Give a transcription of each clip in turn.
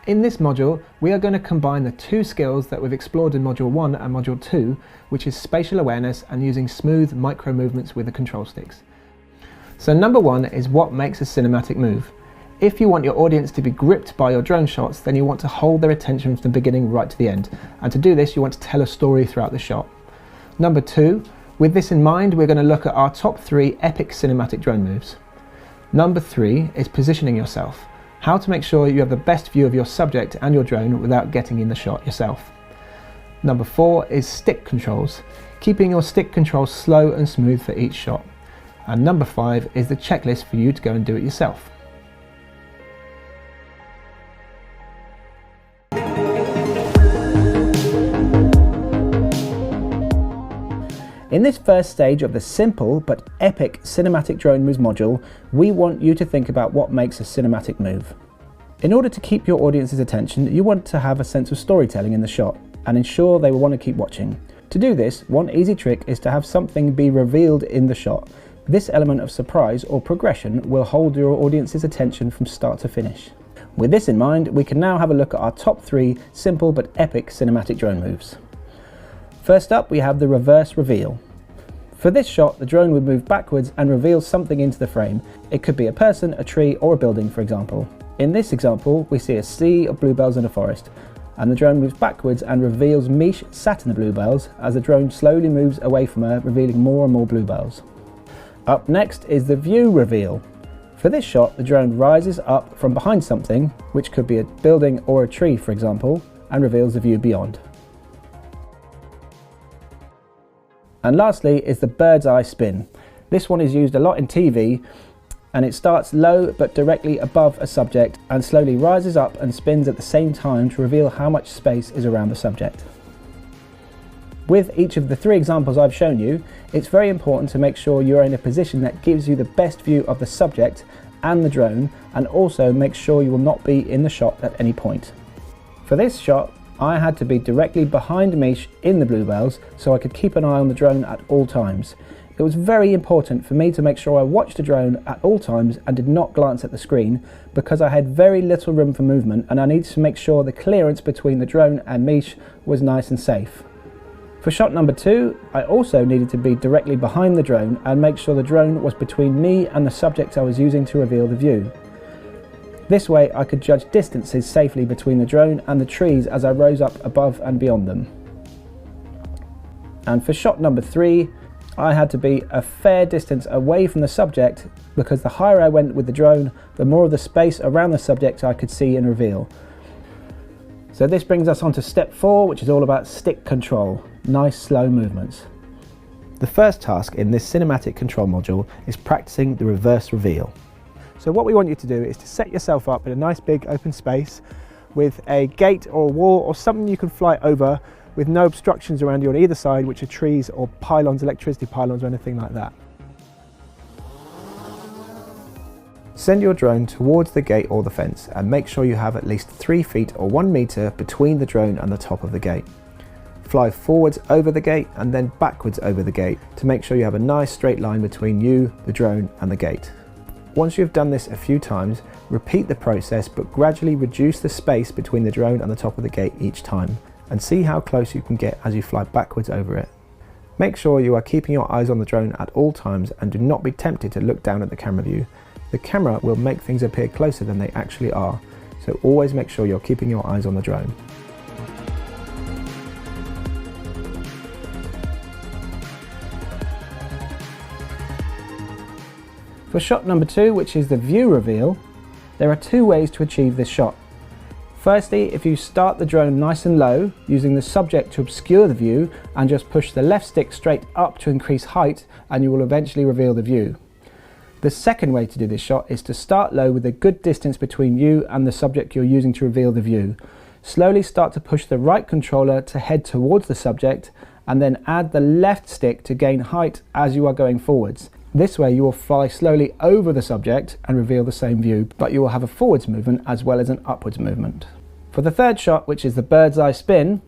In this module, we are going to combine the two skills that we've explored in Module 1 and Module 2, which is spatial awareness and using smooth micro movements with the control sticks. So number 1 is what makes a cinematic move. If you want your audience to be gripped by your drone shots, then you want to hold their attention from the beginning right to the end. And to do this, you want to tell a story throughout the shot. Number 2, with this in mind, we're going to look at our top 3 epic cinematic drone moves. Number 3 is positioning yourself. How to make sure you have the best view of your subject and your drone without getting in the shot yourself. Number 4 is stick controls, keeping your stick controls slow and smooth for each shot. And number 5 is the checklist for you to go and do it yourself. In this first stage of the simple but epic cinematic drone moves module, we want you to think about what makes a cinematic move. In order to keep your audience's attention, you want to have a sense of storytelling in the shot and ensure they will want to keep watching. To do this, one easy trick is to have something be revealed in the shot. This element of surprise or progression will hold your audience's attention from start to finish. With this in mind, we can now have a look at our top 3 simple but epic cinematic drone moves. First up, we have the reverse reveal. For this shot, the drone would move backwards and reveal something into the frame. It could be a person, a tree, or a building, for example. In this example, we see a sea of bluebells in a forest, and the drone moves backwards and reveals Mish sat in the bluebells as the drone slowly moves away from her, revealing more and more bluebells. Up next is the view reveal. For this shot, the drone rises up from behind something, which could be a building or a tree, for example, and reveals the view beyond. And lastly is the bird's eye spin. This one is used a lot in TV, and it starts low but directly above a subject and slowly rises up and spins at the same time to reveal how much space is around the subject. With each of the 3 examples I've shown you, it's very important to make sure you're in a position that gives you the best view of the subject and the drone, and also make sure you will not be in the shot at any point. For this shot, I had to be directly behind Mish in the bluebells so I could keep an eye on the drone at all times. It was very important for me to make sure I watched the drone at all times and did not glance at the screen, because I had very little room for movement and I needed to make sure the clearance between the drone and Mish was nice and safe. For shot number 2, I also needed to be directly behind the drone and make sure the drone was between me and the subject I was using to reveal the view. This way I could judge distances safely between the drone and the trees as I rose up above and beyond them. And for shot number 3, I had to be a fair distance away from the subject, because the higher I went with the drone, the more of the space around the subject I could see and reveal. So this brings us on to step 4, which is all about stick control, nice slow movements. The first task in this cinematic control module is practicing the reverse reveal. So what we want you to do is to set yourself up in a nice big open space with a gate or a wall or something you can fly over with no obstructions around you on either side, which are trees or pylons, electricity pylons or anything like that. Send your drone towards the gate or the fence and make sure you have at least 3 feet or 1 meter between the drone and the top of the gate. Fly forwards over the gate and then backwards over the gate to make sure you have a nice straight line between you, the drone and the gate. Once you've done this a few times, repeat the process but gradually reduce the space between the drone and the top of the gate each time, and see how close you can get as you fly backwards over it. Make sure you are keeping your eyes on the drone at all times and do not be tempted to look down at the camera view. The camera will make things appear closer than they actually are, so always make sure you're keeping your eyes on the drone. For shot number 2, which is the view reveal, there are 2 ways to achieve this shot. Firstly, if you start the drone nice and low, using the subject to obscure the view, and just push the left stick straight up to increase height, and you will eventually reveal the view. The second way to do this shot is to start low with a good distance between you and the subject you're using to reveal the view. Slowly start to push the right controller to head towards the subject, and then add the left stick to gain height as you are going forwards. This way you will fly slowly over the subject and reveal the same view, but you will have a forwards movement as well as an upwards movement. For the third shot, which is the bird's eye spin,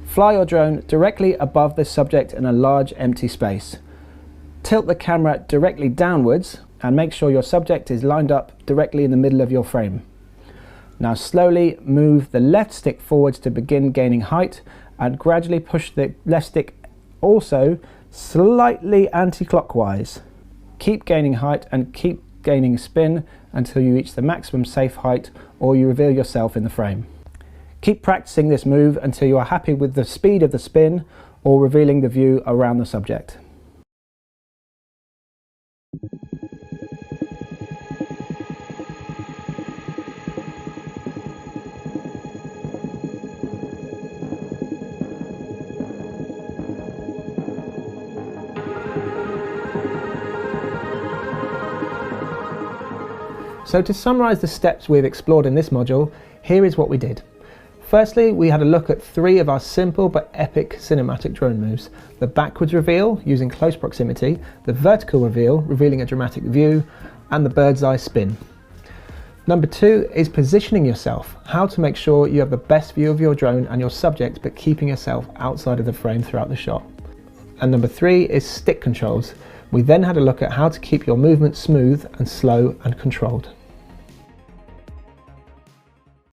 fly your drone directly above the subject in a large empty space. Tilt the camera directly downwards and make sure your subject is lined up directly in the middle of your frame. Now slowly move the left stick forwards to begin gaining height, and gradually push the left stick also slightly anti-clockwise. Keep gaining height and keep gaining spin until you reach the maximum safe height or you reveal yourself in the frame. Keep practicing this move until you are happy with the speed of the spin or revealing the view around the subject. So to summarise the steps we've explored in this module, here is what we did. Firstly, we had a look at 3 of our simple but epic cinematic drone moves. The backwards reveal, using close proximity, the vertical reveal, revealing a dramatic view, and the bird's eye spin. Number 2 is positioning yourself, how to make sure you have the best view of your drone and your subject, but keeping yourself outside of the frame throughout the shot. And number 3 is stick controls. We then had a look at how to keep your movement smooth and slow and controlled.